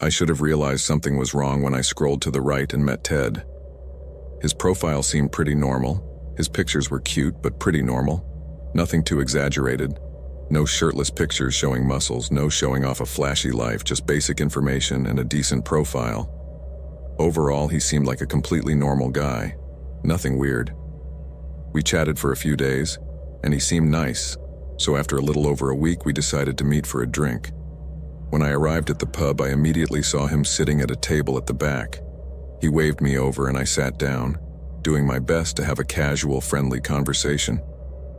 I should have realized something was wrong when I scrolled to the right and met Ted. His profile seemed pretty normal. His pictures were cute, but pretty normal. Nothing too exaggerated. No shirtless pictures showing muscles, no showing off a flashy life, just basic information and a decent profile. Overall, he seemed like a completely normal guy. Nothing weird. We chatted for a few days, and he seemed nice, so after a little over a week we decided to meet for a drink. When I arrived at the pub, I immediately saw him sitting at a table at the back. He waved me over and I sat down, doing my best to have a casual, friendly conversation.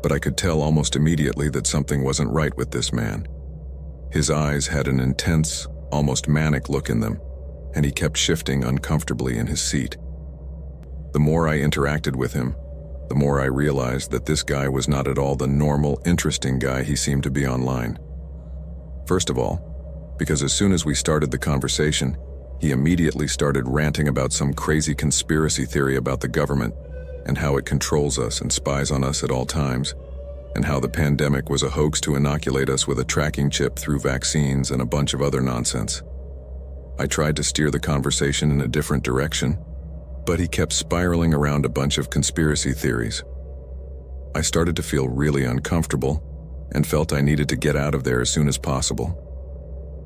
But I could tell almost immediately that something wasn't right with this man. His eyes had an intense, almost manic look in them, and he kept shifting uncomfortably in his seat. The more I interacted with him, the more I realized that this guy was not at all the normal, interesting guy he seemed to be online. First of all, because as soon as we started the conversation, he immediately started ranting about some crazy conspiracy theory about the government and how it controls us and spies on us at all times, and how the pandemic was a hoax to inoculate us with a tracking chip through vaccines and a bunch of other nonsense. I tried to steer the conversation in a different direction, but he kept spiraling around a bunch of conspiracy theories. I started to feel really uncomfortable and felt I needed to get out of there as soon as possible.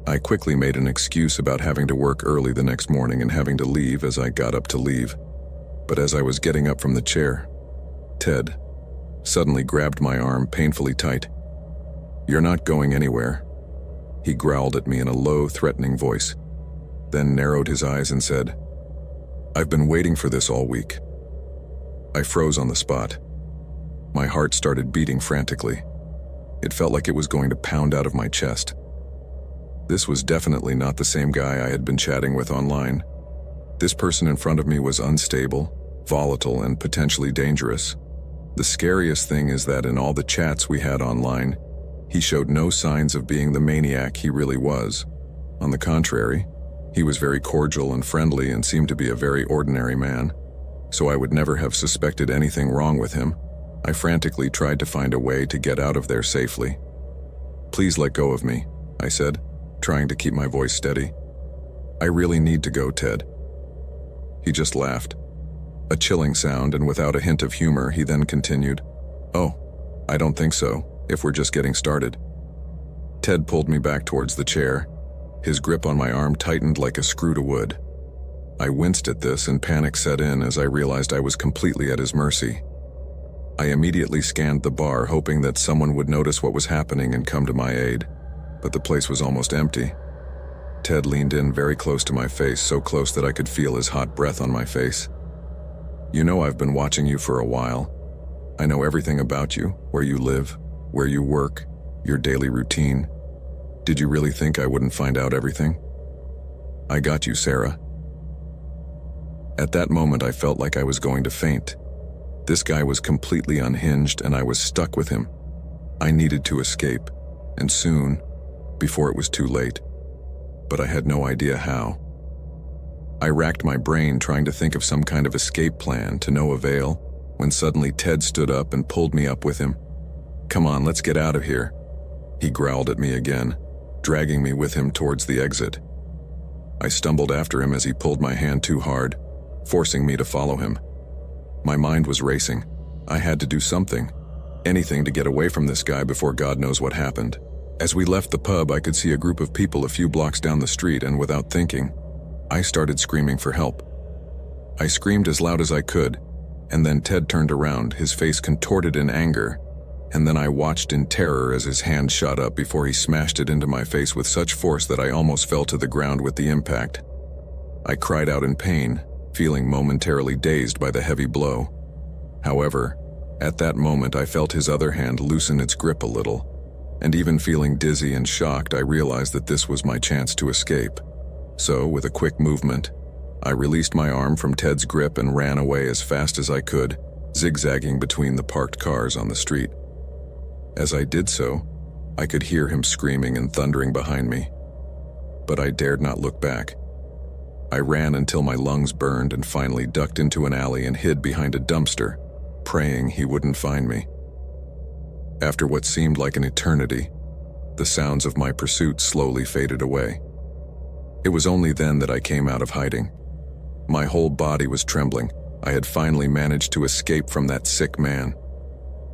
I quickly made an excuse about having to work early the next morning and having to leave as I got up to leave. But as I was getting up from the chair, Ted suddenly grabbed my arm painfully tight. "You're not going anywhere," he growled at me in a low, threatening voice, then narrowed his eyes and said, "I've been waiting for this all week." I froze on the spot. My heart started beating frantically. It felt like it was going to pound out of my chest. This was definitely not the same guy I had been chatting with online. This person in front of me was unstable, volatile, and potentially dangerous. The scariest thing is that in all the chats we had online, he showed no signs of being the maniac he really was. On the contrary, he was very cordial and friendly and seemed to be a very ordinary man. So I would never have suspected anything wrong with him. I frantically tried to find a way to get out of there safely. "Please let go of me," I said, trying to keep my voice steady. "I really need to go, Ted." He just laughed. A chilling sound, and without a hint of humor, he then continued, "Oh, I don't think so, if we're just getting started." Ted pulled me back towards the chair. His grip on my arm tightened like a screw to wood. I winced at this and panic set in as I realized I was completely at his mercy. I immediately scanned the bar, hoping that someone would notice what was happening and come to my aid, but the place was almost empty. Ted leaned in very close to my face, so close that I could feel his hot breath on my face. "You know I've been watching you for a while. I know everything about you, where you live, where you work, your daily routine. Did you really think I wouldn't find out everything? I got you, Sarah." At that moment, I felt like I was going to faint. This guy was completely unhinged, and I was stuck with him. I needed to escape, and soon, before it was too late. But I had no idea how. I racked my brain trying to think of some kind of escape plan, to no avail, when suddenly Ted stood up and pulled me up with him. "Come on, let's get out of here," he growled at me again, dragging me with him towards the exit. I stumbled after him as he pulled my hand too hard, forcing me to follow him. My mind was racing. I had to do something, anything to get away from this guy before God knows what happened. As we left the pub, I could see a group of people a few blocks down the street, and without thinking, I started screaming for help. I screamed as loud as I could, and then Ted turned around, his face contorted in anger, and then I watched in terror as his hand shot up before he smashed it into my face with such force that I almost fell to the ground with the impact. I cried out in pain, feeling momentarily dazed by the heavy blow. However, at that moment I felt his other hand loosen its grip a little, and even feeling dizzy and shocked, I realized that this was my chance to escape. So, with a quick movement, I released my arm from Ted's grip and ran away as fast as I could, zigzagging between the parked cars on the street. As I did so, I could hear him screaming and thundering behind me. But I dared not look back. I ran until my lungs burned and finally ducked into an alley and hid behind a dumpster, praying he wouldn't find me. After what seemed like an eternity, the sounds of my pursuit slowly faded away. It was only then that I came out of hiding. My whole body was trembling. I had finally managed to escape from that sick man.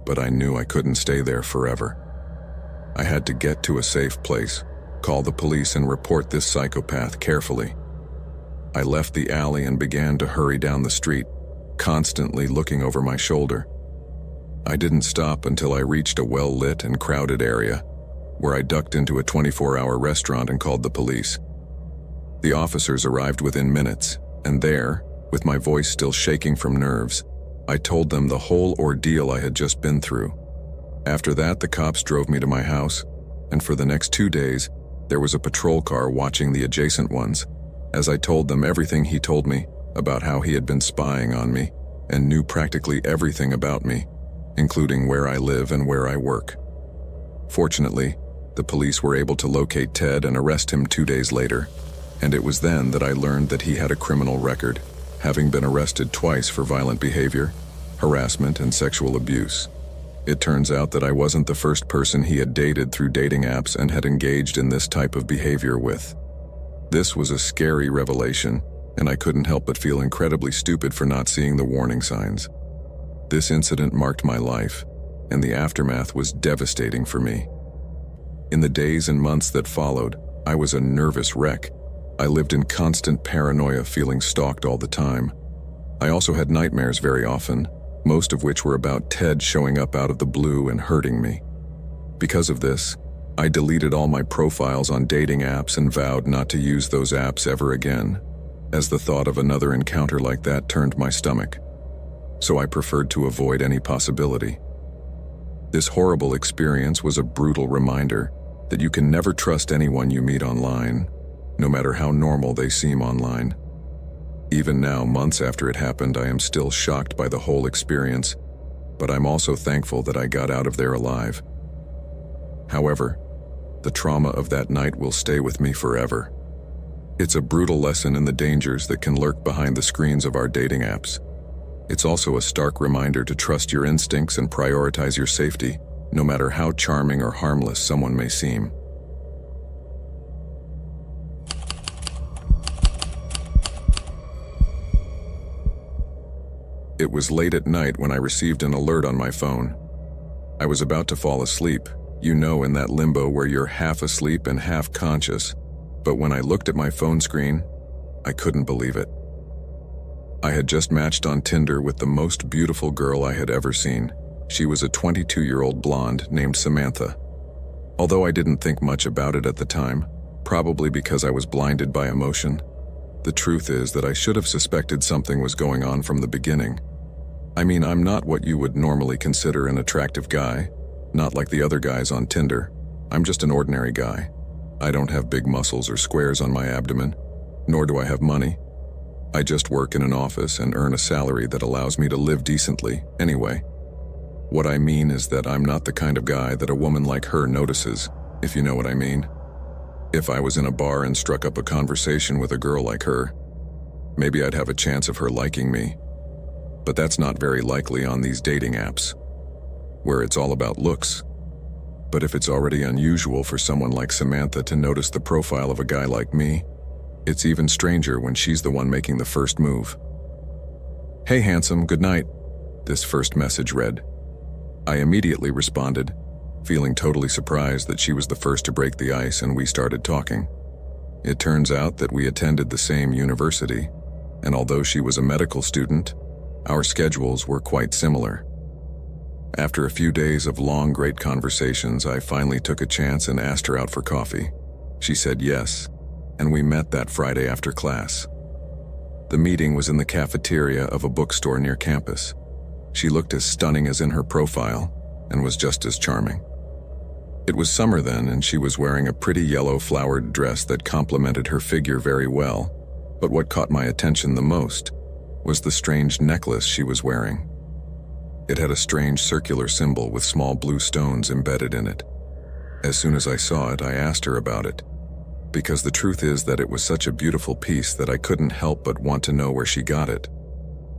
But I knew I couldn't stay there forever. I had to get to a safe place, call the police and report this psychopath carefully. I left the alley and began to hurry down the street, constantly looking over my shoulder. I didn't stop until I reached a well-lit and crowded area, where I ducked into a 24-hour restaurant and called the police. The officers arrived within minutes, and there, with my voice still shaking from nerves, I told them the whole ordeal I had just been through. After that, the cops drove me to my house, and for the next 2 days, there was a patrol car watching the adjacent ones, as I told them everything he told me about how he had been spying on me and knew practically everything about me, including where I live and where I work. Fortunately, the police were able to locate Ted and arrest him 2 days later, and it was then that I learned that he had a criminal record, having been arrested twice for violent behavior, harassment, and sexual abuse. It turns out that I wasn't the first person he had dated through dating apps and had engaged in this type of behavior with. This was a scary revelation, and I couldn't help but feel incredibly stupid for not seeing the warning signs. This incident marked my life, and the aftermath was devastating for me. In the days and months that followed, I was a nervous wreck. I lived in constant paranoia, feeling stalked all the time. I also had nightmares very often, most of which were about Ted showing up out of the blue and hurting me. Because of this, I deleted all my profiles on dating apps and vowed not to use those apps ever again, as the thought of another encounter like that turned my stomach. So I preferred to avoid any possibility. This horrible experience was a brutal reminder that you can never trust anyone you meet online, no matter how normal they seem online. Even now, months after it happened, I am still shocked by the whole experience, but I'm also thankful that I got out of there alive. However, the trauma of that night will stay with me forever. It's a brutal lesson in the dangers that can lurk behind the screens of our dating apps. It's also a stark reminder to trust your instincts and prioritize your safety, no matter how charming or harmless someone may seem. It was late at night when I received an alert on my phone. I was about to fall asleep, in that limbo where you're half asleep and half conscious, but when I looked at my phone screen, I couldn't believe it. I had just matched on Tinder with the most beautiful girl I had ever seen. She was a 22-year-old blonde named Samantha. Although I didn't think much about it at the time, probably because I was blinded by emotion, the truth is that I should have suspected something was going on from the beginning. I mean, I'm not what you would normally consider an attractive guy, not like the other guys on Tinder. I'm just an ordinary guy. I don't have big muscles or squares on my abdomen, nor do I have money. I just work in an office and earn a salary that allows me to live decently, anyway. What I mean is that I'm not the kind of guy that a woman like her notices, if you know what I mean. If I was in a bar and struck up a conversation with a girl like her, maybe I'd have a chance of her liking me. But that's not very likely on these dating apps, where it's all about looks. But if it's already unusual for someone like Samantha to notice the profile of a guy like me, it's even stranger when she's the one making the first move. "Hey handsome, good night," this first message read. I immediately responded, feeling totally surprised that she was the first to break the ice, and we started talking. It turns out that we attended the same university, and although she was a medical student, our schedules were quite similar. After a few days of long, great conversations, I finally took a chance and asked her out for coffee. She said yes, and we met that Friday after class. The meeting was in the cafeteria of a bookstore near campus. She looked as stunning as in her profile, and was just as charming. It was summer then, and she was wearing a pretty yellow flowered dress that complemented her figure very well, but what caught my attention the most was the strange necklace she was wearing. It had a strange circular symbol with small blue stones embedded in it. As soon as I saw it, I asked her about it, because the truth is that it was such a beautiful piece that I couldn't help but want to know where she got it.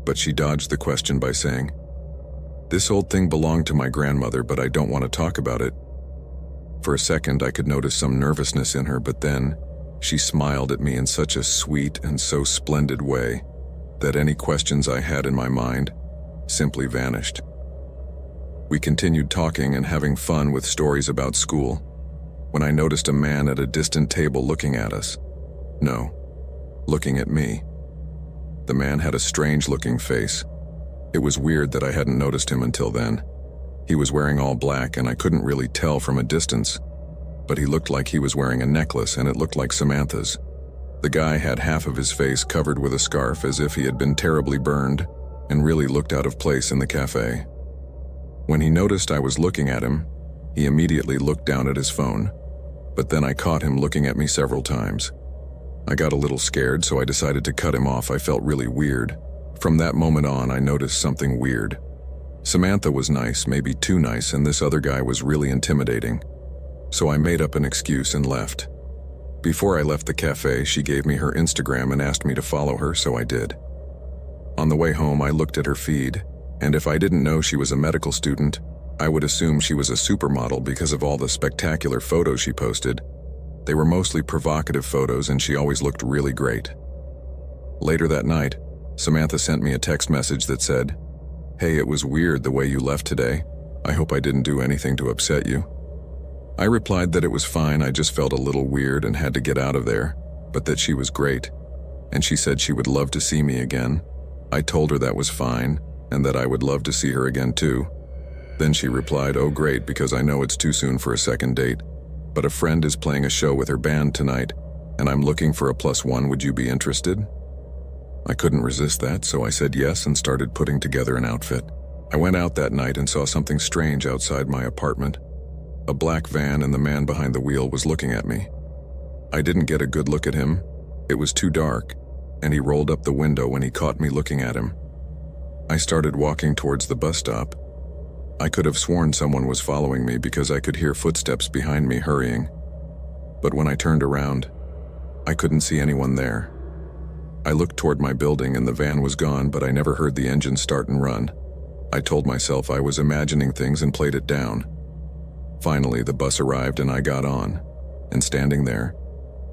But she dodged the question by saying, "This old thing belonged to my grandmother, but I don't want to talk about it." For a second, I could notice some nervousness in her, but then She smiled at me in such a sweet and so splendid way that any questions I had in my mind simply vanished. We continued talking and having fun with stories about school when I noticed a man at a distant table looking at us. No, looking at me. The man had a strange-looking face. It was weird that I hadn't noticed him until then. He was wearing all black and I couldn't really tell from a distance, but he looked like he was wearing a necklace and it looked like Samantha's. The guy had half of his face covered with a scarf as if he had been terribly burned and really looked out of place in the cafe. When he noticed I was looking at him, he immediately looked down at his phone, but then I caught him looking at me several times. I got a little scared, so I decided to cut him off. I felt really weird. From that moment on, I noticed something weird. Samantha was nice, maybe too nice, and this other guy was really intimidating. So I made up an excuse and left. Before I left the cafe, she gave me her Instagram and asked me to follow her, so I did. On the way home, I looked at her feed, and if I didn't know she was a medical student, I would assume she was a supermodel because of all the spectacular photos she posted. They were mostly provocative photos and she always looked really great. Later that night, Samantha sent me a text message that said, "Hey, it was weird the way you left today. I hope I didn't do anything to upset you." I replied that it was fine, I just felt a little weird and had to get out of there, but that she was great. And she said she would love to see me again. I told her that was fine, and that I would love to see her again too. Then she replied, "Oh great, because I know it's too soon for a second date, but a friend is playing a show with her band tonight, and I'm looking for a +1, would you be interested?" I couldn't resist that, so I said yes and started putting together an outfit. I went out that night and saw something strange outside my apartment. A black van and the man behind the wheel was looking at me. I didn't get a good look at him. It was too dark, and he rolled up the window when he caught me looking at him. I started walking towards the bus stop. I could have sworn someone was following me because I could hear footsteps behind me hurrying. But when I turned around, I couldn't see anyone there. I looked toward my building and the van was gone, but I never heard the engine start and run. I told myself I was imagining things and played it down. Finally, the bus arrived and I got on, and standing there,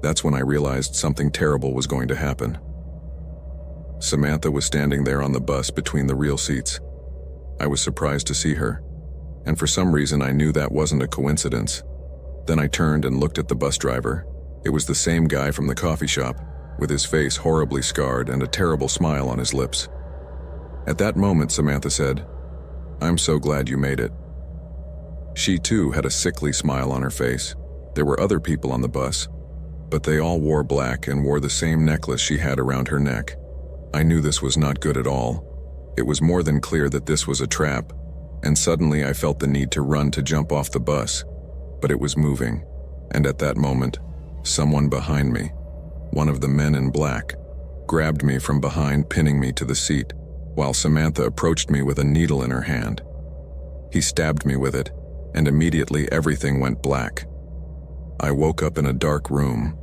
that's when I realized something terrible was going to happen. Samantha was standing there on the bus between the real seats. I was surprised to see her, and for some reason I knew that wasn't a coincidence. Then I turned and looked at the bus driver. It was the same guy from the coffee shop, with his face horribly scarred and a terrible smile on his lips. At that moment, Samantha said, "I'm so glad you made it." She too had a sickly smile on her face. There were other people on the bus, but they all wore black and wore the same necklace she had around her neck. I knew this was not good at all. It was more than clear that this was a trap, and suddenly I felt the need to run to jump off the bus, but it was moving, and at that moment, someone behind me, one of the men in black, grabbed me from behind, pinning me to the seat, while Samantha approached me with a needle in her hand. He stabbed me with it, and immediately everything went black. I woke up in a dark room.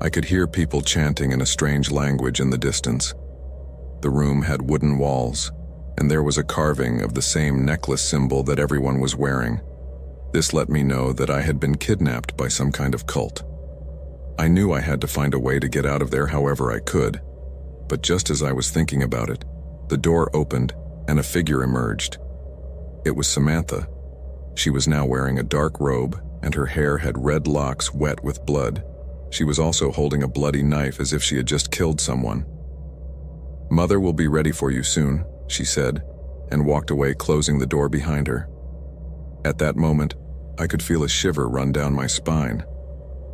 I could hear people chanting in a strange language in the distance. The room had wooden walls, and there was a carving of the same necklace symbol that everyone was wearing. This let me know that I had been kidnapped by some kind of cult. I knew I had to find a way to get out of there however I could, but just as I was thinking about it, the door opened and a figure emerged. It was Samantha. She was now wearing a dark robe, and her hair had red locks wet with blood. She was also holding a bloody knife as if she had just killed someone. "Mother will be ready for you soon," she said, and walked away, closing the door behind her. At that moment, I could feel a shiver run down my spine.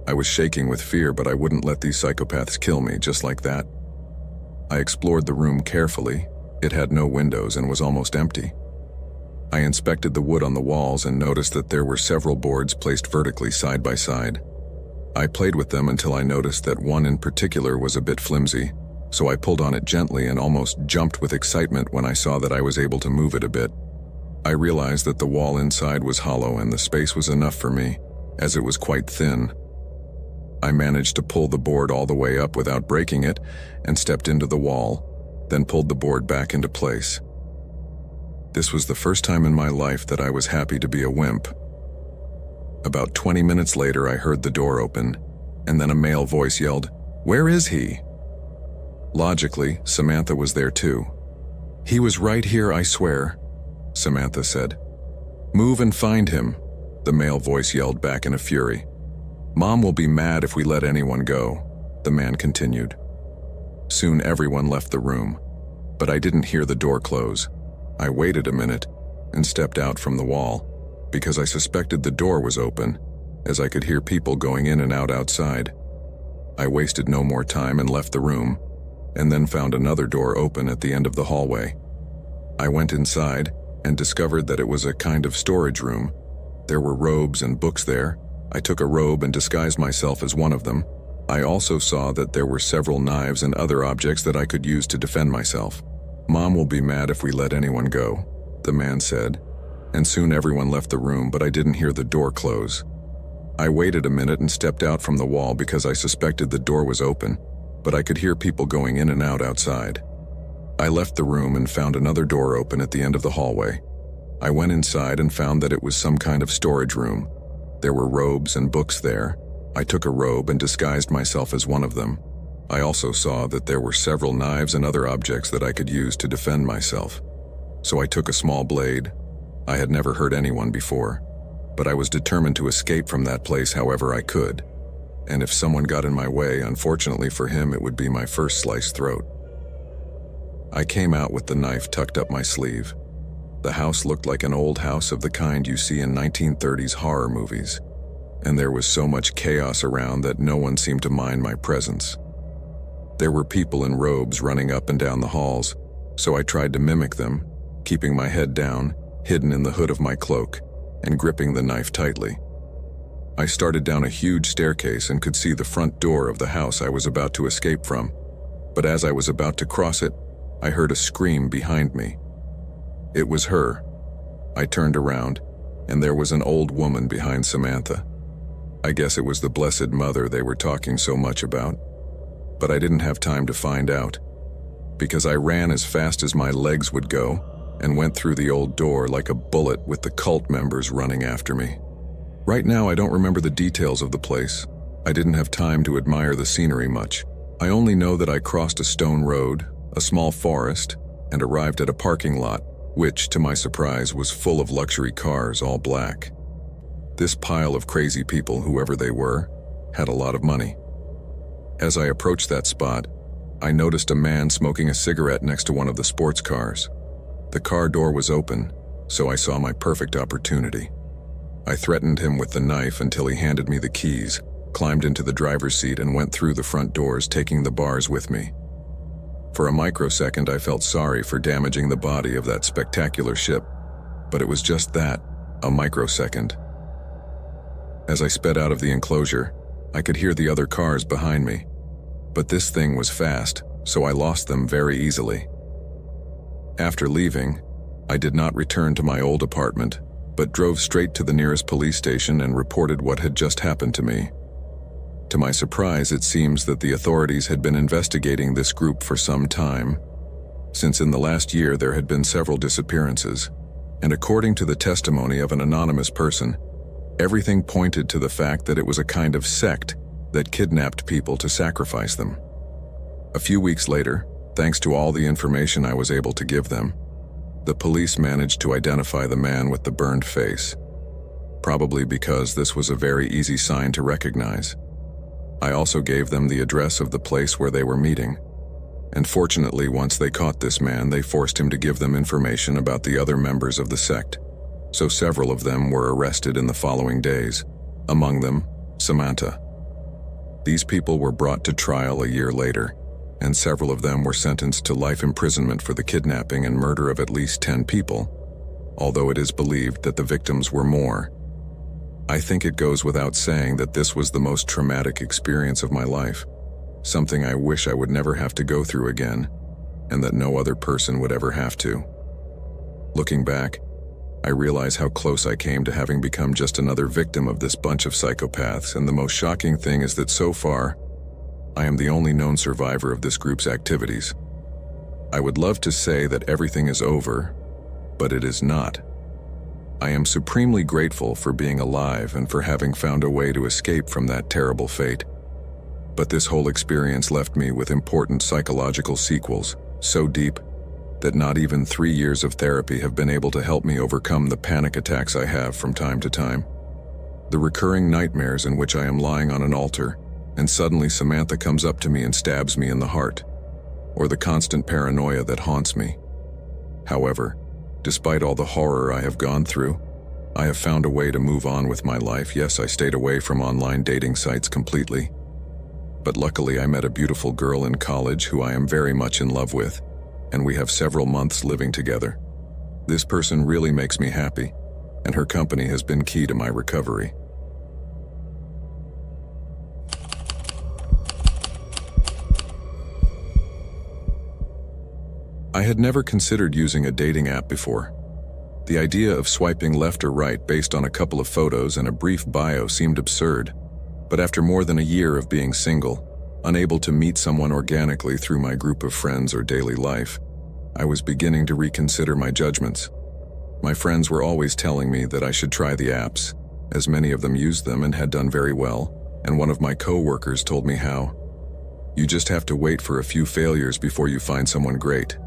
I was shaking with fear, but I wouldn't let these psychopaths kill me just like that. I explored the room carefully. It had no windows and was almost empty. I inspected the wood on the walls and noticed that there were several boards placed vertically side by side. I played with them until I noticed that one in particular was a bit flimsy, so I pulled on it gently and almost jumped with excitement when I saw that I was able to move it a bit. I realized that the wall inside was hollow and the space was enough for me, as it was quite thin. I managed to pull the board all the way up without breaking it and stepped into the wall, then pulled the board back into place. This was the first time in my life that I was happy to be a wimp. About 20 minutes later, I heard the door open, and then a male voice yelled, "Where is he?" Logically, Samantha was there too. "He was right here, I swear," Samantha said. "Move and find him," the male voice yelled back in a fury. "Mom will be mad if we let anyone go," the man continued. Soon everyone left the room, but I didn't hear the door close. I waited a minute and stepped out from the wall because I suspected the door was open, as I could hear people going in and out outside. I wasted no more time and left the room, and then found another door open at the end of the hallway. I went inside and discovered that it was a kind of storage room. There were robes and books there. I took a robe and disguised myself as one of them. I also saw that there were several knives and other objects that I could use to defend myself. "Mom will be mad if we let anyone go," the man said, and soon everyone left the room, but I didn't hear the door close. I waited a minute and stepped out from the wall because I suspected the door was open, but I could hear people going in and out outside. I left the room and found another door open at the end of the hallway. I went inside and found that it was some kind of storage room. There were robes and books there. I took a robe and disguised myself as one of them. I also saw that there were several knives and other objects that I could use to defend myself. So I took a small blade. I had never hurt anyone before, but I was determined to escape from that place however I could. And if someone got in my way, unfortunately for him, it would be my first sliced throat. I came out with the knife tucked up my sleeve. The house looked like an old house of the kind you see in 1930s horror movies, and there was so much chaos around that no one seemed to mind my presence. There were people in robes running up and down the halls, so I tried to mimic them, keeping my head down, hidden in the hood of my cloak, and gripping the knife tightly. I started down a huge staircase and could see the front door of the house I was about to escape from, but as I was about to cross it, I heard a scream behind me. It was her. I turned around, and there was an old woman behind Samantha. I guess it was the Blessed Mother they were talking so much about. But I didn't have time to find out, because I ran as fast as my legs would go and went through the old door like a bullet with the cult members running after me. Right now I don't remember the details of the place. I didn't have time to admire the scenery much. I only know that I crossed a stone road, a small forest, and arrived at a parking lot, which, to my surprise, was full of luxury cars, all black. This pile of crazy people, whoever they were, had a lot of money. As I approached that spot, I noticed a man smoking a cigarette next to one of the sports cars. The car door was open, so I saw my perfect opportunity. I threatened him with the knife until he handed me the keys, climbed into the driver's seat, and went through the front doors, taking the bars with me. For a microsecond, I felt sorry for damaging the body of that spectacular ship, but it was just that, a microsecond. As I sped out of the enclosure, I could hear the other cars behind me, but this thing was fast, so I lost them very easily. After leaving, I did not return to my old apartment, but drove straight to the nearest police station and reported what had just happened to me. To my surprise, it seems that the authorities had been investigating this group for some time, since in the last year there had been several disappearances, and according to the testimony of an anonymous person, everything pointed to the fact that it was a kind of sect that kidnapped people to sacrifice them. A few weeks later, thanks to all the information I was able to give them, the police managed to identify the man with the burned face, probably because this was a very easy sign to recognize. I also gave them the address of the place where they were meeting, and fortunately, once they caught this man, they forced him to give them information about the other members of the sect, so several of them were arrested in the following days, among them, Samantha. These people were brought to trial a year later, and several of them were sentenced to life imprisonment for the kidnapping and murder of at least 10 people, although it is believed that the victims were more. I think it goes without saying that this was the most traumatic experience of my life, something I wish I would never have to go through again, and that no other person would ever have to. Looking back, I realize how close I came to having become just another victim of this bunch of psychopaths, and the most shocking thing is that so far, I am the only known survivor of this group's activities. I would love to say that everything is over, but it is not. I am supremely grateful for being alive and for having found a way to escape from that terrible fate. But this whole experience left me with important psychological sequels, so deep that not even 3 years of therapy have been able to help me overcome the panic attacks I have from time to time. The recurring nightmares in which I am lying on an altar, and suddenly Samantha comes up to me and stabs me in the heart, or the constant paranoia that haunts me. However, despite all the horror I have gone through, I have found a way to move on with my life. Yes, I stayed away from online dating sites completely. But luckily I met a beautiful girl in college who I am very much in love with, and we have several months living together. This person really makes me happy, and her company has been key to my recovery. I had never considered using a dating app before. The idea of swiping left or right based on a couple of photos and a brief bio seemed absurd, but after more than a year of being single, unable to meet someone organically through my group of friends or daily life, I was beginning to reconsider my judgments. My friends were always telling me that I should try the apps, as many of them used them and had done very well, and one of my co-workers told me how. You just have to wait for a few failures before you find someone great.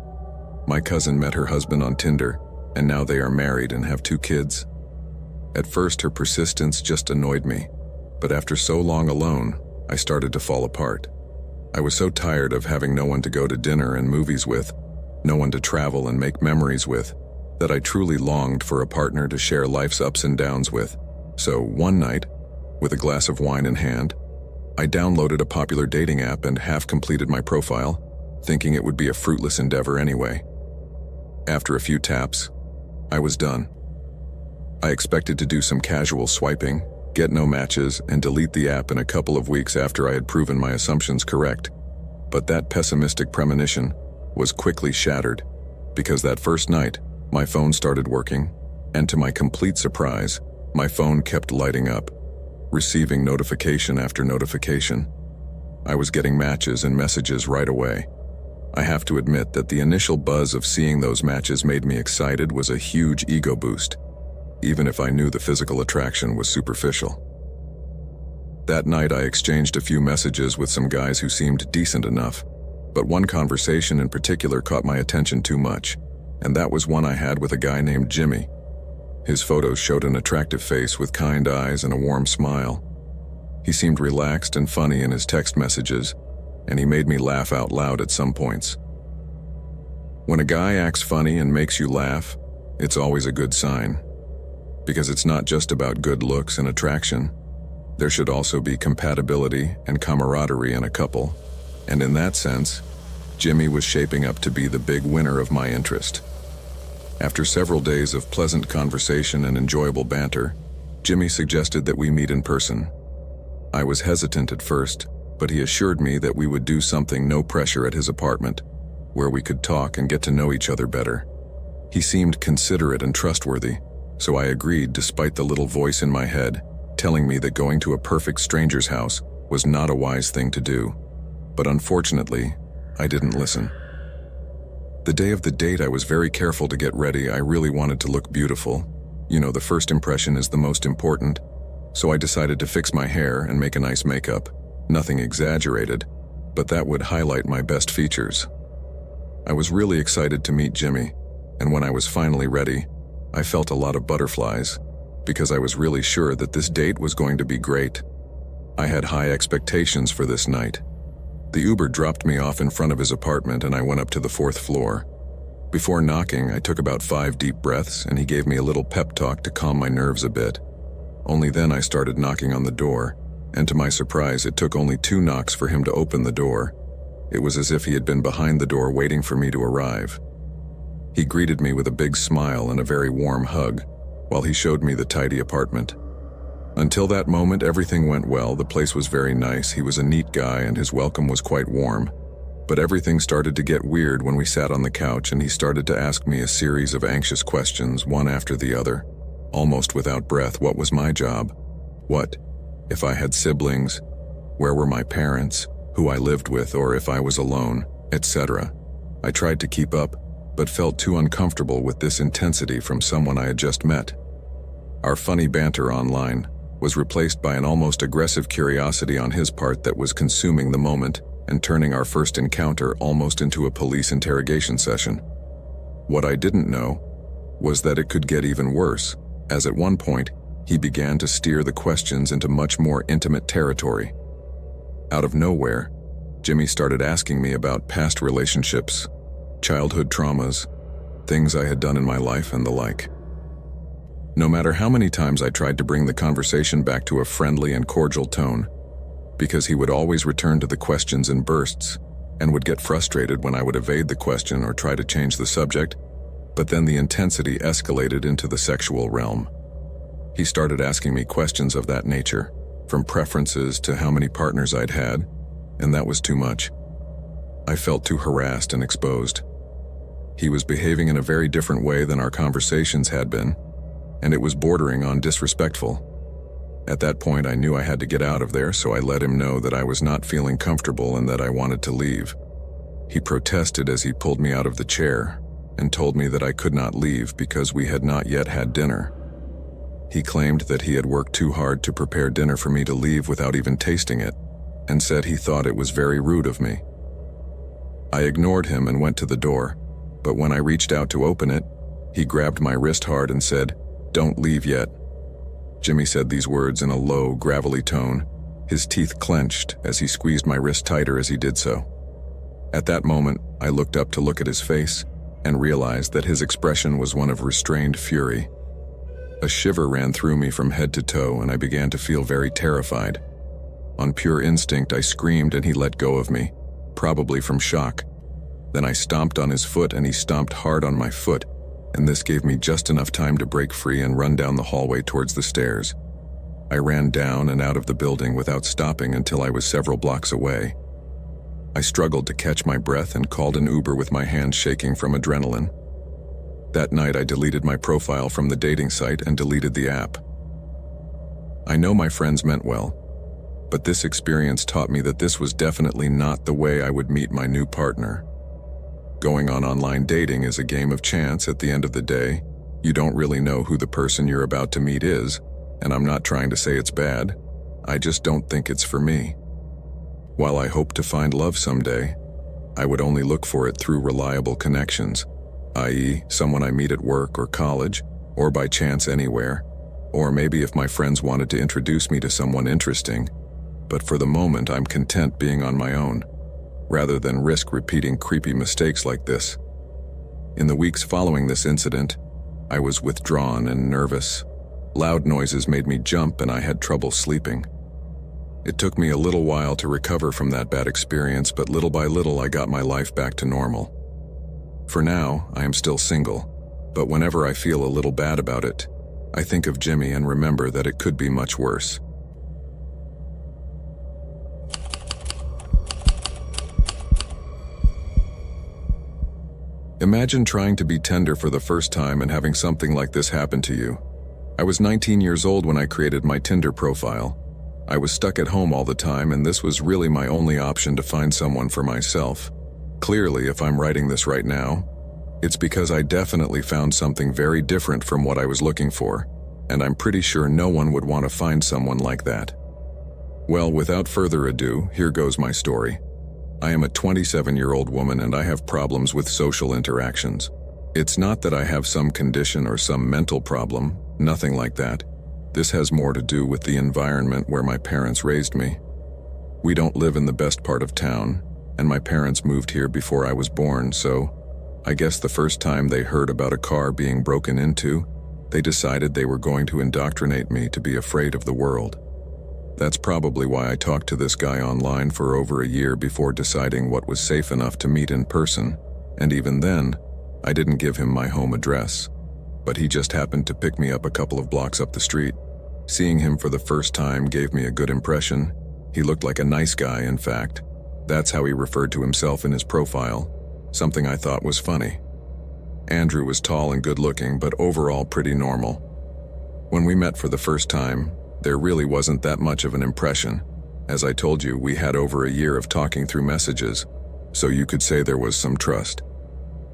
My cousin met her husband on Tinder, and now they are married and have 2 kids. At first, her persistence just annoyed me, but after so long alone, I started to fall apart. I was so tired of having no one to go to dinner and movies with, no one to travel and make memories with, that I truly longed for a partner to share life's ups and downs with. So one night, with a glass of wine in hand, I downloaded a popular dating app and half completed my profile, thinking it would be a fruitless endeavor anyway. After a few taps, I was done. I expected to do some casual swiping, get no matches, and delete the app in a couple of weeks after I had proven my assumptions correct. But that pessimistic premonition was quickly shattered, because that first night, my phone started working, and to my complete surprise, my phone kept lighting up, receiving notification after notification. I was getting matches and messages right away. I have to admit that the initial buzz of seeing those matches made me excited was a huge ego boost, even if I knew the physical attraction was superficial. That night I exchanged a few messages with some guys who seemed decent enough, but one conversation in particular caught my attention too much, and that was one I had with a guy named Jimmy. His photos showed an attractive face with kind eyes and a warm smile. He seemed relaxed and funny in his text messages, and he made me laugh out loud at some points. When a guy acts funny and makes you laugh, it's always a good sign, because it's not just about good looks and attraction. There should also be compatibility and camaraderie in a couple, and in that sense, Jimmy was shaping up to be the big winner of my interest. After several days of pleasant conversation and enjoyable banter, Jimmy suggested that we meet in person. I was hesitant at first, but he assured me that we would do something no pressure at his apartment, where we could talk and get to know each other better. He seemed considerate and trustworthy, so I agreed despite the little voice in my head telling me that going to a perfect stranger's house was not a wise thing to do. But unfortunately, I didn't listen. The day of the date, I was very careful to get ready. I really wanted to look beautiful. You know, the first impression is the most important. So I decided to fix my hair and make a nice makeup. Nothing exaggerated, but that would highlight my best features. I was really excited to meet Jimmy, and when I was finally ready, I felt a lot of butterflies, because I was really sure that this date was going to be great. I had high expectations for this night. The Uber dropped me off in front of his apartment and I went up to the 4th floor. Before knocking, I took about 5 deep breaths and he gave me a little pep talk to calm my nerves a bit. Only then I started knocking on the door, and to my surprise, it took only 2 knocks for him to open the door. It was as if he had been behind the door waiting for me to arrive. He greeted me with a big smile and a very warm hug, while he showed me the tidy apartment. Until that moment, everything went well. The place was very nice. He was a neat guy and his welcome was quite warm. But everything started to get weird when we sat on the couch and he started to ask me a series of anxious questions, one after the other, almost without breath. What was my job? What if I had siblings? Where were my parents? Who I lived with, or if I was alone, etc. I tried to keep up, but felt too uncomfortable with this intensity from someone I had just met. Our funny banter online, was replaced by an almost aggressive curiosity on his part that was consuming the moment and turning our first encounter almost into a police interrogation session. What I didn't know was that it could get even worse, as at one point, he began to steer the questions into much more intimate territory. Out of nowhere, Jimmy started asking me about past relationships, childhood traumas, things I had done in my life, and the like. No matter how many times I tried to bring the conversation back to a friendly and cordial tone, because he would always return to the questions in bursts and would get frustrated when I would evade the question or try to change the subject, but then the intensity escalated into the sexual realm. He started asking me questions of that nature, from preferences to how many partners I'd had, and that was too much. I felt too harassed and exposed. He was behaving in a very different way than our conversations had been, and it was bordering on disrespectful. At that point, I knew I had to get out of there, so I let him know that I was not feeling comfortable and that I wanted to leave. He protested as he pulled me out of the chair and told me that I could not leave because we had not yet had dinner. He claimed that he had worked too hard to prepare dinner for me to leave without even tasting it, and said he thought it was very rude of me. I ignored him and went to the door, but when I reached out to open it, he grabbed my wrist hard and said, "Don't leave yet." Jimmy said these words in a low, gravelly tone, his teeth clenched as he squeezed my wrist tighter as he did so. At that moment, I looked up to look at his face and realized that his expression was one of restrained fury. A shiver ran through me from head to toe, and I began to feel very terrified. On pure instinct, I screamed and he let go of me, probably from shock. Then I stomped on his foot and he stomped hard on my foot, and this gave me just enough time to break free and run down the hallway towards the stairs. I ran down and out of the building without stopping until I was several blocks away. I struggled to catch my breath and called an Uber with my hands shaking from adrenaline. That night I deleted my profile from the dating site and deleted the app. I know my friends meant well, but this experience taught me that this was definitely not the way I would meet my new partner. Going on online dating is a game of chance. At the end of the day, you don't really know who the person you're about to meet is, and I'm not trying to say it's bad. I just don't think it's for me. While I hope to find love someday, I would only look for it through reliable connections, i.e., someone I meet at work or college, or by chance anywhere, or maybe if my friends wanted to introduce me to someone interesting. But for the moment, I'm content being on my own, rather than risk repeating creepy mistakes like this. In the weeks following this incident, I was withdrawn and nervous. Loud noises made me jump and I had trouble sleeping. It took me a little while to recover from that bad experience, but little by little I got my life back to normal. For now, I am still single, but whenever I feel a little bad about it, I think of Jimmy and remember that it could be much worse. Imagine trying to be tender for the first time and having something like this happen to you. I was 19 years old when I created my Tinder profile. I was stuck at home all the time, and this was really my only option to find someone for myself. Clearly, if I'm writing this right now, it's because I definitely found something very different from what I was looking for, and I'm pretty sure no one would want to find someone like that. Well, without further ado, here goes my story. I am a 27-year-old woman and I have problems with social interactions. It's not that I have some condition or some mental problem, nothing like that. This has more to do with the environment where my parents raised me. We don't live in the best part of town, and my parents moved here before I was born, so I guess the first time they heard about a car being broken into, they decided they were going to indoctrinate me to be afraid of the world. That's probably why I talked to this guy online for over a year before deciding what was safe enough to meet in person, and even then, I didn't give him my home address. But he just happened to pick me up a couple of blocks up the street. Seeing him for the first time gave me a good impression. He looked like a nice guy, in fact. That's how he referred to himself in his profile, something I thought was funny. Andrew was tall and good-looking, but overall pretty normal. When we met for the first time, there really wasn't that much of an impression. As I told you, we had over a year of talking through messages, so you could say there was some trust.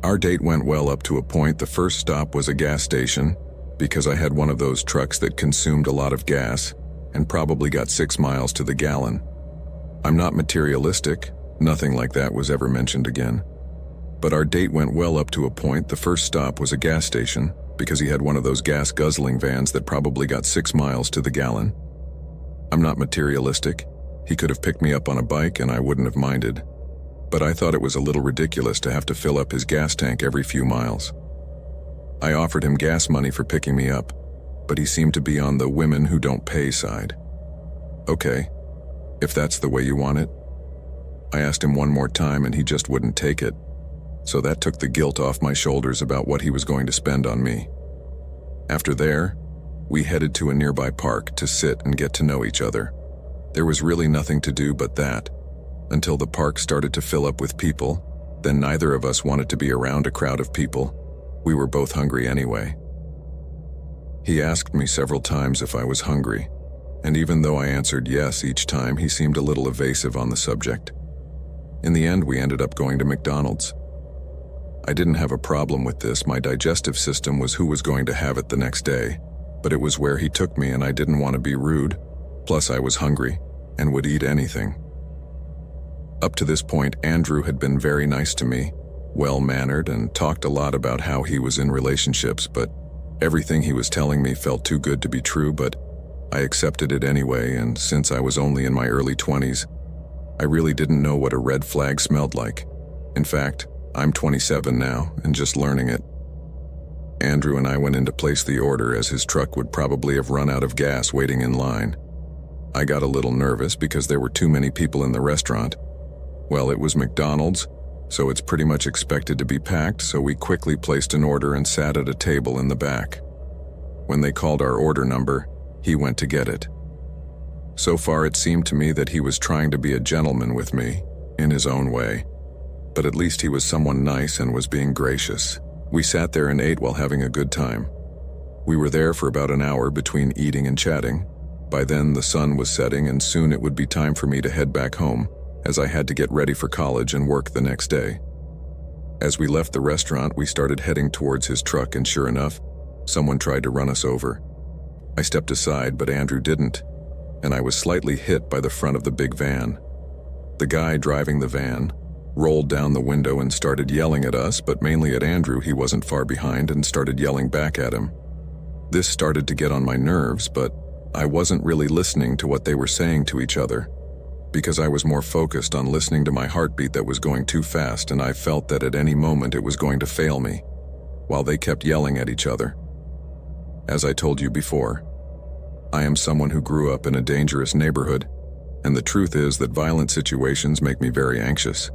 Our date went well up to a point. The first stop was a gas station, because I had one of those trucks that consumed a lot of gas, and probably got 6 miles to the gallon. I'm not materialistic, nothing like that was ever mentioned again. But our date went well up to a point. The first stop was a gas station, because he had one of those gas-guzzling vans that probably got 6 miles to the gallon. I'm not materialistic. He could have picked me up on a bike and I wouldn't have minded. But I thought it was a little ridiculous to have to fill up his gas tank every few miles. I offered him gas money for picking me up, but he seemed to be on the women who don't pay side. Okay, if that's the way you want it. I asked him one more time and he just wouldn't take it. So that took the guilt off my shoulders about what he was going to spend on me. After there, we headed to a nearby park to sit and get to know each other. There was really nothing to do but that, until the park started to fill up with people. Then neither of us wanted to be around a crowd of people. We were both hungry anyway. He asked me several times if I was hungry, and even though I answered yes each time, he seemed a little evasive on the subject. In the end, we ended up going to McDonald's. I didn't have a problem with this. My digestive system was who was going to have it the next day, but it was where he took me and I didn't want to be rude. Plus I was hungry and would eat anything. Up to this point, Andrew had been very nice to me, well-mannered, and talked a lot about how he was in relationships, but everything he was telling me felt too good to be true, but I accepted it anyway, and since I was only in my early 20s, I really didn't know what a red flag smelled like. In fact, I'm 27 now and just learning it. Andrew and I went in to place the order as his truck would probably have run out of gas waiting in line. I got a little nervous because there were too many people in the restaurant. Well, it was McDonald's, so it's pretty much expected to be packed, so we quickly placed an order and sat at a table in the back. When they called our order number, he went to get it. So far it seemed to me that he was trying to be a gentleman with me, in his own way. But at least he was someone nice and was being gracious. We sat there and ate while having a good time. We were there for about an hour between eating and chatting. By then the sun was setting and soon it would be time for me to head back home, as I had to get ready for college and work the next day. As we left the restaurant, we started heading towards his truck, and sure enough, someone tried to run us over. I stepped aside, but Andrew didn't, and I was slightly hit by the front of the big van. The guy driving the van rolled down the window and started yelling at us, but mainly at Andrew. He wasn't far behind and started yelling back at him. This started to get on my nerves, but I wasn't really listening to what they were saying to each other, because I was more focused on listening to my heartbeat that was going too fast, and I felt that at any moment it was going to fail me, while they kept yelling at each other. As I told you before, I am someone who grew up in a dangerous neighborhood, and the truth is that violent situations make me very anxious.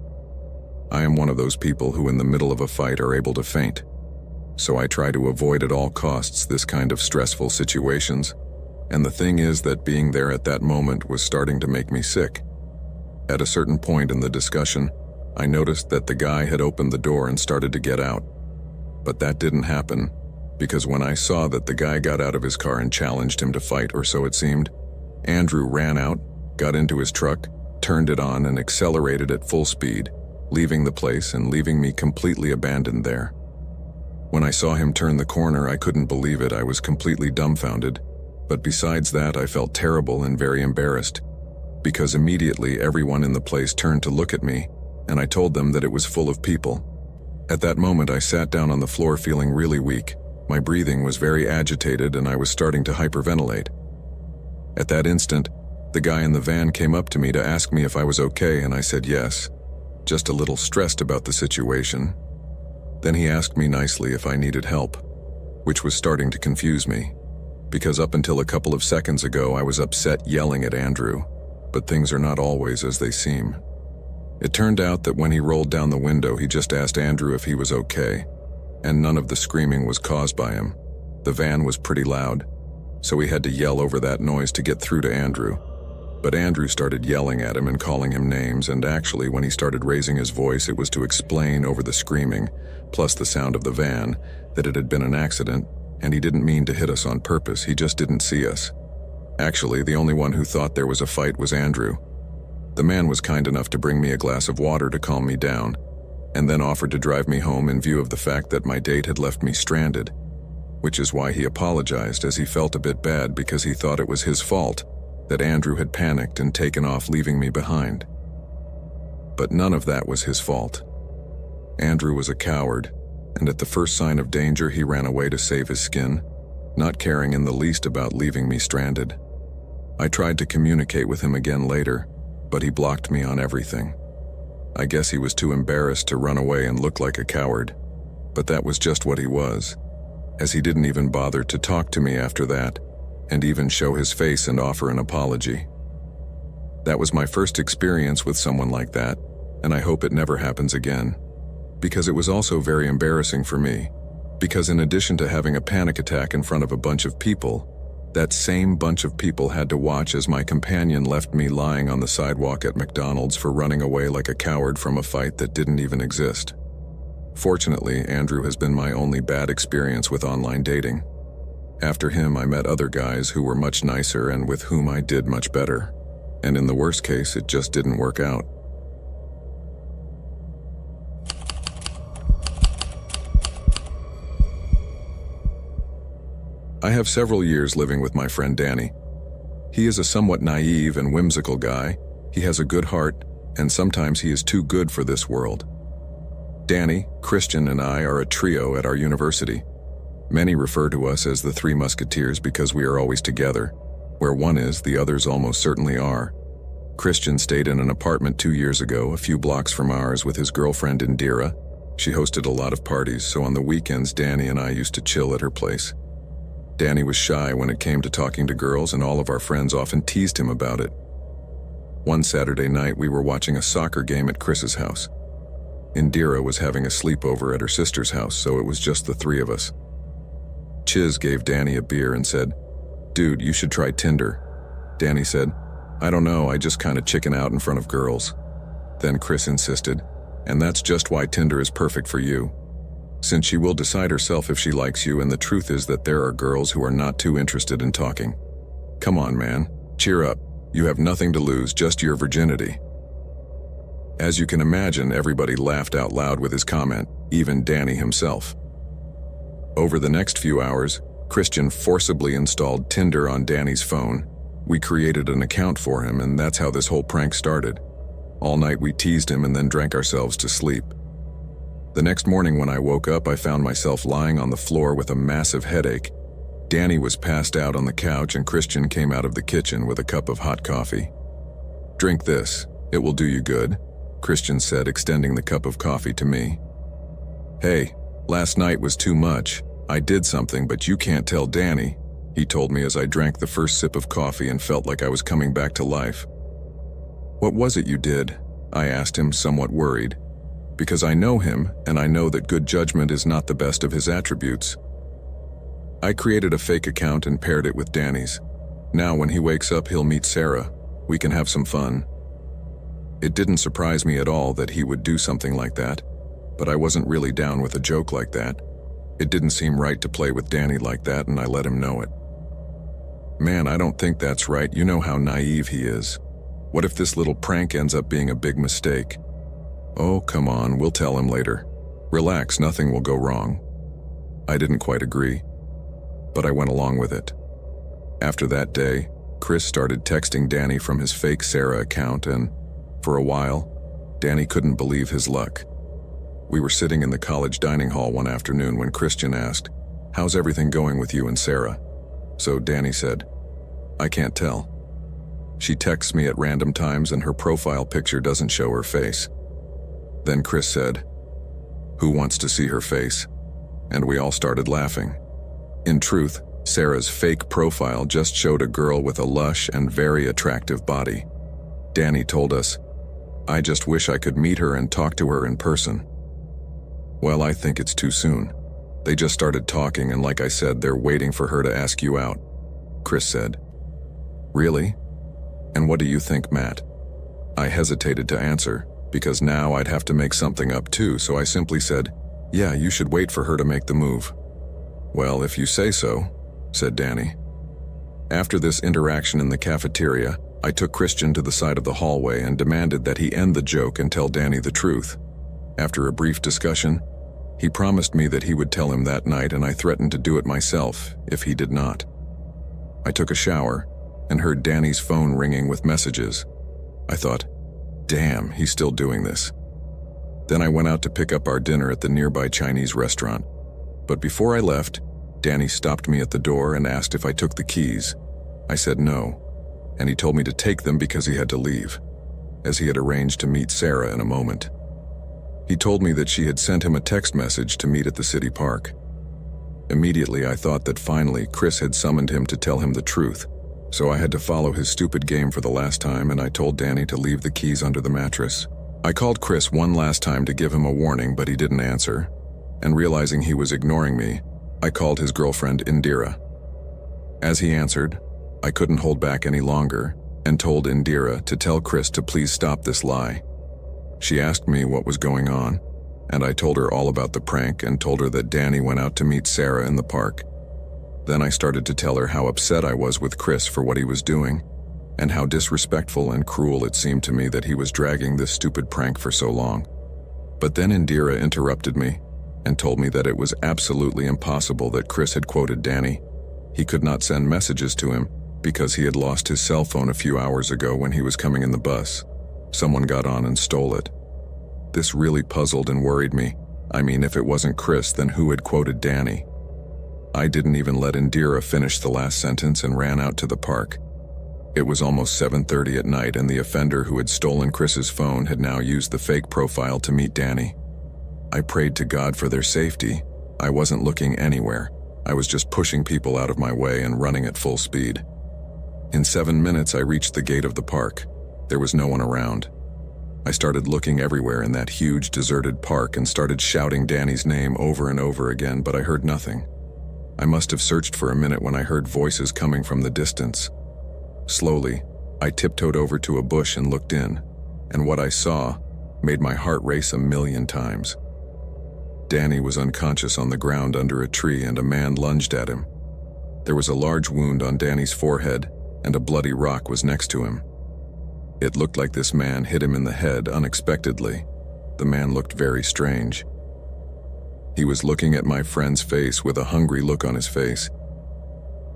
I am one of those people who in the middle of a fight are able to faint, so I try to avoid at all costs this kind of stressful situations, and the thing is that being there at that moment was starting to make me sick. At a certain point in the discussion, I noticed that the guy had opened the door and started to get out. But that didn't happen, because when I saw that the guy got out of his car and challenged him to fight, or so it seemed, Andrew ran out, got into his truck, turned it on and accelerated at full speed, leaving the place and leaving me completely abandoned there. When I saw him turn the corner, I couldn't believe it. I was completely dumbfounded. But besides that, I felt terrible and very embarrassed, because immediately everyone in the place turned to look at me, and I told them that it was full of people. At that moment, I sat down on the floor feeling really weak. My breathing was very agitated and I was starting to hyperventilate. At that instant, the guy in the van came up to me to ask me if I was okay, and I said yes, just a little stressed about the situation. Then he asked me nicely if I needed help, which was starting to confuse me, because up until a couple of seconds ago I was upset yelling at Andrew, but things are not always as they seem. It turned out that when he rolled down the window, he just asked Andrew if he was okay, and none of the screaming was caused by him. The van was pretty loud, so he had to yell over that noise to get through to Andrew. But Andrew started yelling at him and calling him names, and actually when he started raising his voice, it was to explain over the screaming, plus the sound of the van, that it had been an accident, and he didn't mean to hit us on purpose, he just didn't see us. Actually, the only one who thought there was a fight was Andrew. The man was kind enough to bring me a glass of water to calm me down, and then offered to drive me home in view of the fact that my date had left me stranded, which is why he apologized, as he felt a bit bad because he thought it was his fault, that Andrew had panicked and taken off, leaving me behind. But none of that was his fault. Andrew was a coward, and at the first sign of danger he ran away to save his skin, not caring in the least about leaving me stranded. I tried to communicate with him again later, but he blocked me on everything. I guess he was too embarrassed to run away and look like a coward, but that was just what he was, as he didn't even bother to talk to me after that, and even show his face and offer an apology. That was my first experience with someone like that, and I hope it never happens again. Because it was also very embarrassing for me, because in addition to having a panic attack in front of a bunch of people, that same bunch of people had to watch as my companion left me lying on the sidewalk at McDonald's for running away like a coward from a fight that didn't even exist. Fortunately, Andrew has been my only bad experience with online dating. After him, I met other guys who were much nicer and with whom I did much better. And in the worst case, it just didn't work out. I have several years living with my friend Danny. He is a somewhat naive and whimsical guy. He has a good heart, and sometimes he is too good for this world. Danny, Christian, and I are a trio at our university. Many refer to us as the Three Musketeers because we are always together. Where one is, the others almost certainly are. Christian stayed in an apartment 2 years ago, a few blocks from ours, with his girlfriend Indira. She hosted a lot of parties, so on the weekends Danny and I used to chill at her place. Danny was shy when it came to talking to girls, and all of our friends often teased him about it. One Saturday night, we were watching a soccer game at Chris's house. Indira was having a sleepover at her sister's house, so it was just the three of us. Chiz gave Danny a beer and said, "Dude, you should try Tinder." Danny said, "I don't know, I just kinda chicken out in front of girls." Then Chris insisted, "And that's just why Tinder is perfect for you. Since she will decide herself if she likes you, and the truth is that there are girls who are not too interested in talking. Come on, man, cheer up. You have nothing to lose, just your virginity." As you can imagine, everybody laughed out loud with his comment, even Danny himself. Over the next few hours, Christian forcibly installed Tinder on Danny's phone. We created an account for him, and that's how this whole prank started. All night we teased him and then drank ourselves to sleep. The next morning when I woke up, I found myself lying on the floor with a massive headache. Danny was passed out on the couch, and Christian came out of the kitchen with a cup of hot coffee. "Drink this, it will do you good," Christian said, extending the cup of coffee to me. "Hey, last night was too much. I did something, but you can't tell Danny," he told me as I drank the first sip of coffee and felt like I was coming back to life. "What was it you did?" I asked him, somewhat worried. Because I know him, and I know that good judgment is not the best of his attributes. "I created a fake account and paired it with Danny's. Now when he wakes up, he'll meet Sarah. We can have some fun." It didn't surprise me at all that he would do something like that, but I wasn't really down with a joke like that. It didn't seem right to play with Danny like that, and I let him know it. "Man, I don't think that's right. You know how naive he is. What if this little prank ends up being a big mistake?" "Oh, come on, we'll tell him later. Relax, nothing will go wrong." I didn't quite agree, but I went along with it. After that day, Chris started texting Danny from his fake Sarah account, and for a while, Danny couldn't believe his luck. We were sitting in the college dining hall one afternoon when Christian asked, "How's everything going with you and Sarah?" So Danny said, "I can't tell. She texts me at random times and her profile picture doesn't show her face." Then Chris said, "Who wants to see her face?" And we all started laughing. In truth, Sarah's fake profile just showed a girl with a lush and very attractive body. Danny told us, "I just wish I could meet her and talk to her in person." Well, I think it's too soon. They just started talking, and like I said, they're waiting for her to ask you out, Chris said. "Really? And what do you think, Matt?" I hesitated to answer, because now I'd have to make something up too, so I simply said, "Yeah, you should wait for her to make the move." "Well, if you say so," said Danny. After this interaction in the cafeteria, I took Christian to the side of the hallway and demanded that he end the joke and tell Danny the truth. After a brief discussion, he promised me that he would tell him that night, and I threatened to do it myself if he did not. I took a shower, and heard Danny's phone ringing with messages. I thought, damn, he's still doing this. Then I went out to pick up our dinner at the nearby Chinese restaurant. But before I left, Danny stopped me at the door and asked if I took the keys. I said no, and he told me to take them because he had to leave, as he had arranged to meet Sarah in a moment. He told me that she had sent him a text message to meet at the city park. Immediately, I thought that finally Chris had summoned him to tell him the truth, so I had to follow his stupid game for the last time, and I told Danny to leave the keys under the mattress. I called Chris one last time to give him a warning, but he didn't answer, and realizing he was ignoring me, I called his girlfriend Indira. As he answered, I couldn't hold back any longer and told Indira to tell Chris to please stop this lie. She asked me what was going on, and I told her all about the prank and told her that Danny went out to meet Sarah in the park. Then I started to tell her how upset I was with Chris for what he was doing, and how disrespectful and cruel it seemed to me that he was dragging this stupid prank for so long. But then Indira interrupted me and told me that it was absolutely impossible that Chris had quoted Danny. He could not send messages to him because he had lost his cell phone a few hours ago when he was coming in the bus. Someone got on and stole it. This really puzzled and worried me. I mean, if it wasn't Chris, then who had quoted Danny? I didn't even let Indira finish the last sentence and ran out to the park. It was almost 7:30 at night, and the offender who had stolen Chris's phone had now used the fake profile to meet Danny. I prayed to God for their safety. I wasn't looking anywhere. I was just pushing people out of my way and running at full speed. In 7 minutes, I reached the gate of the park. There was no one around. I started looking everywhere in that huge deserted park and started shouting Danny's name over and over again, but I heard nothing. I must have searched for a minute when I heard voices coming from the distance. Slowly, I tiptoed over to a bush and looked in, and what I saw made my heart race 1,000,000 times. Danny was unconscious on the ground under a tree, and a man lunged at him. There was a large wound on Danny's forehead, and a bloody rock was next to him. It looked like this man hit him in the head unexpectedly. The man looked very strange. He was looking at my friend's face with a hungry look on his face.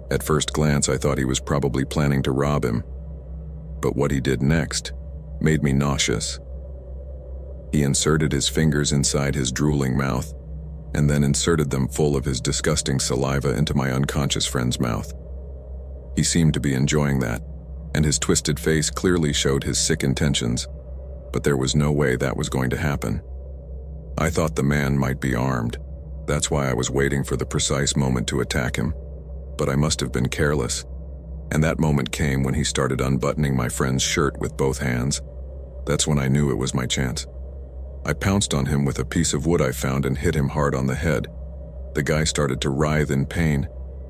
At first glance, I thought he was probably planning to rob him, but what he did next made me nauseous. He inserted his fingers inside his drooling mouth, and then inserted them full of his disgusting saliva into my unconscious friend's mouth. He seemed to be enjoying that, and his twisted face clearly showed his sick intentions, but there was no way that was going to happen. I thought the man might be armed. That's why I was waiting for the precise moment to attack him, but I must have been careless, and that moment came when he started unbuttoning my friend's shirt with both hands. That's when I knew it was my chance. I pounced on him with a piece of wood I found and hit him hard on the head. The guy started to writhe in pain,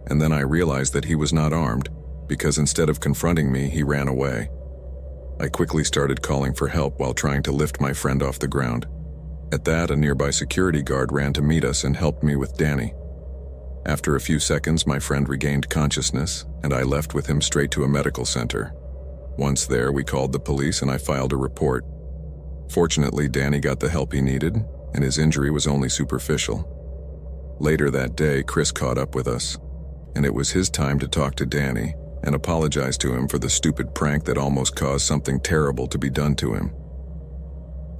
and then I realized that he was not armed, because instead of confronting me, he ran away. I quickly started calling for help while trying to lift my friend off the ground. At that, a nearby security guard ran to meet us and helped me with Danny. After a few seconds, my friend regained consciousness, and I left with him straight to a medical center. Once there, we called the police and I filed a report. Fortunately, Danny got the help he needed, and his injury was only superficial. Later that day, Chris caught up with us, and it was his time to talk to Danny and apologize to him for the stupid prank that almost caused something terrible to be done to him.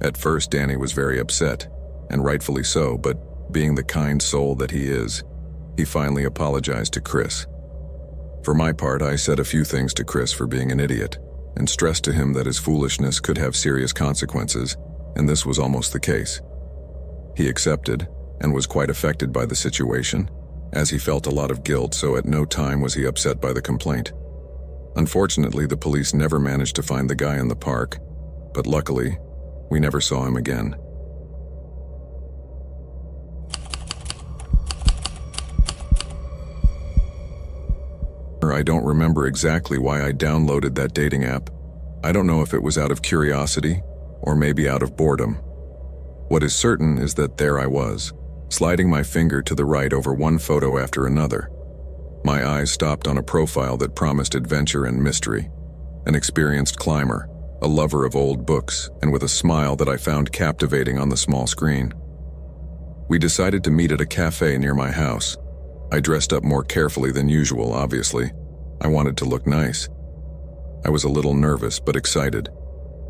At first, Danny was very upset, and rightfully so, but being the kind soul that he is, he finally apologized to Chris. For my part, I said a few things to Chris for being an idiot, and stressed to him that his foolishness could have serious consequences, and this was almost the case. He accepted, and was quite affected by the situation, as he felt a lot of guilt, so at no time was he upset by the complaint. Unfortunately, the police never managed to find the guy in the park, but luckily, we never saw him again. I don't remember exactly why I downloaded that dating app. I don't know if it was out of curiosity, or maybe out of boredom. What is certain is that there I was, sliding my finger to the right over one photo after another. My eyes stopped on a profile that promised adventure and mystery, an experienced climber, a lover of old books, and with a smile that I found captivating on the small screen. We decided to meet at a cafe near my house. I dressed up more carefully than usual, obviously. I wanted to look nice, I was a little nervous but excited.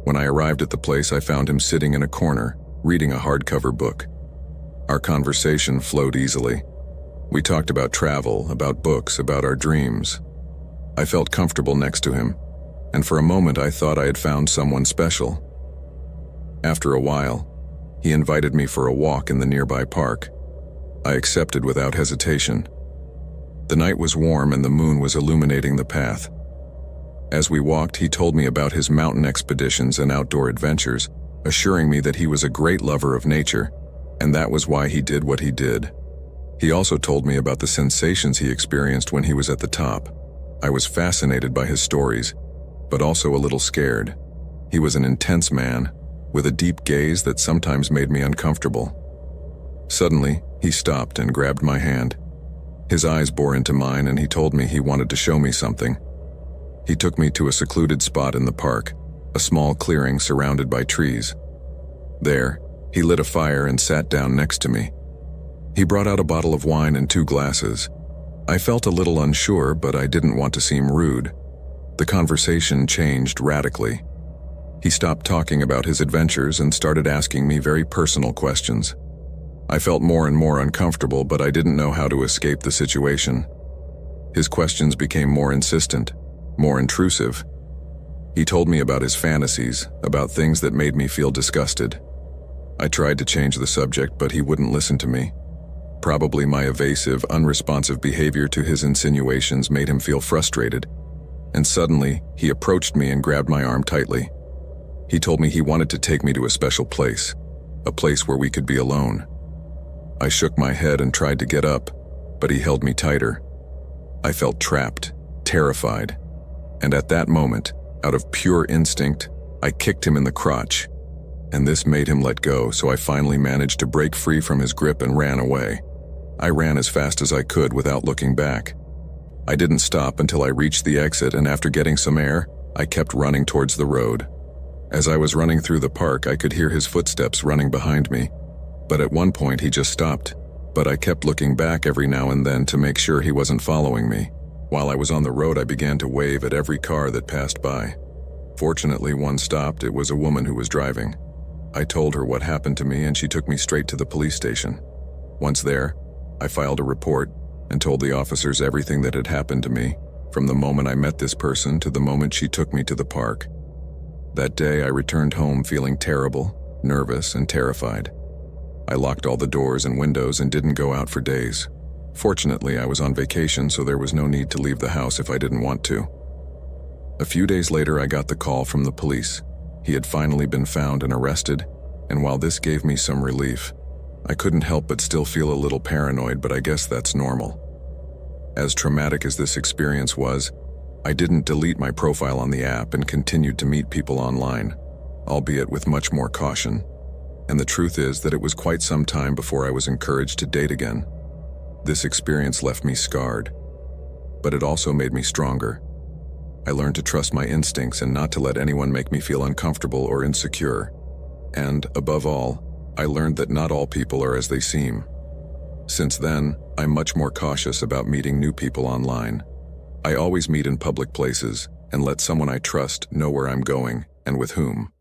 When I arrived at the place, I found him sitting in a corner, reading a hardcover book. Our conversation flowed easily. We talked about travel, about books, about our dreams. I felt comfortable next to him, and for a moment I thought I had found someone special. After a while, he invited me for a walk in the nearby park. I accepted without hesitation. The night was warm and the moon was illuminating the path. As we walked, he told me about his mountain expeditions and outdoor adventures, assuring me that he was a great lover of nature, and that was why he did what he did. He also told me about the sensations he experienced when he was at the top. I was fascinated by his stories, but also a little scared. He was an intense man, with a deep gaze that sometimes made me uncomfortable. Suddenly, he stopped and grabbed my hand. His eyes bore into mine and he told me he wanted to show me something. He took me to a secluded spot in the park, a small clearing surrounded by trees. There, he lit a fire and sat down next to me. He brought out a bottle of wine and 2 glasses. I felt a little unsure, but I didn't want to seem rude. The conversation changed radically. He stopped talking about his adventures and started asking me very personal questions. I felt more and more uncomfortable, but I didn't know how to escape the situation. His questions became more insistent, more intrusive. He told me about his fantasies, about things that made me feel disgusted. I tried to change the subject, but he wouldn't listen to me. Probably my evasive, unresponsive behavior to his insinuations made him feel frustrated, and suddenly, he approached me and grabbed my arm tightly. He told me he wanted to take me to a special place, a place where we could be alone. I shook my head and tried to get up, but he held me tighter. I felt trapped, terrified, and at that moment, out of pure instinct, I kicked him in the crotch, and this made him let go, so I finally managed to break free from his grip and ran away. I ran as fast as I could without looking back. I didn't stop until I reached the exit, and after getting some air, I kept running towards the road. As I was running through the park, I could hear his footsteps running behind me, but at one point he just stopped, but I kept looking back every now and then to make sure he wasn't following me. While I was on the road, I began to wave at every car that passed by. Fortunately, one stopped. It was a woman who was driving. I told her what happened to me and she took me straight to the police station. Once there, I filed a report and told the officers everything that had happened to me, from the moment I met this person to the moment she took me to the park. That day, I returned home feeling terrible, nervous, and terrified. I locked all the doors and windows and didn't go out for days. Fortunately, I was on vacation, so there was no need to leave the house if I didn't want to. A few days later, I got the call from the police. He had finally been found and arrested, and while this gave me some relief, I couldn't help but still feel a little paranoid, but I guess that's normal. As traumatic as this experience was, I didn't delete my profile on the app and continued to meet people online, albeit with much more caution. And the truth is that it was quite some time before I was encouraged to date again. This experience left me scarred, but it also made me stronger. I learned to trust my instincts and not to let anyone make me feel uncomfortable or insecure. And, above all, I learned that not all people are as they seem. Since then, I'm much more cautious about meeting new people online. I always meet in public places and let someone I trust know where I'm going and with whom.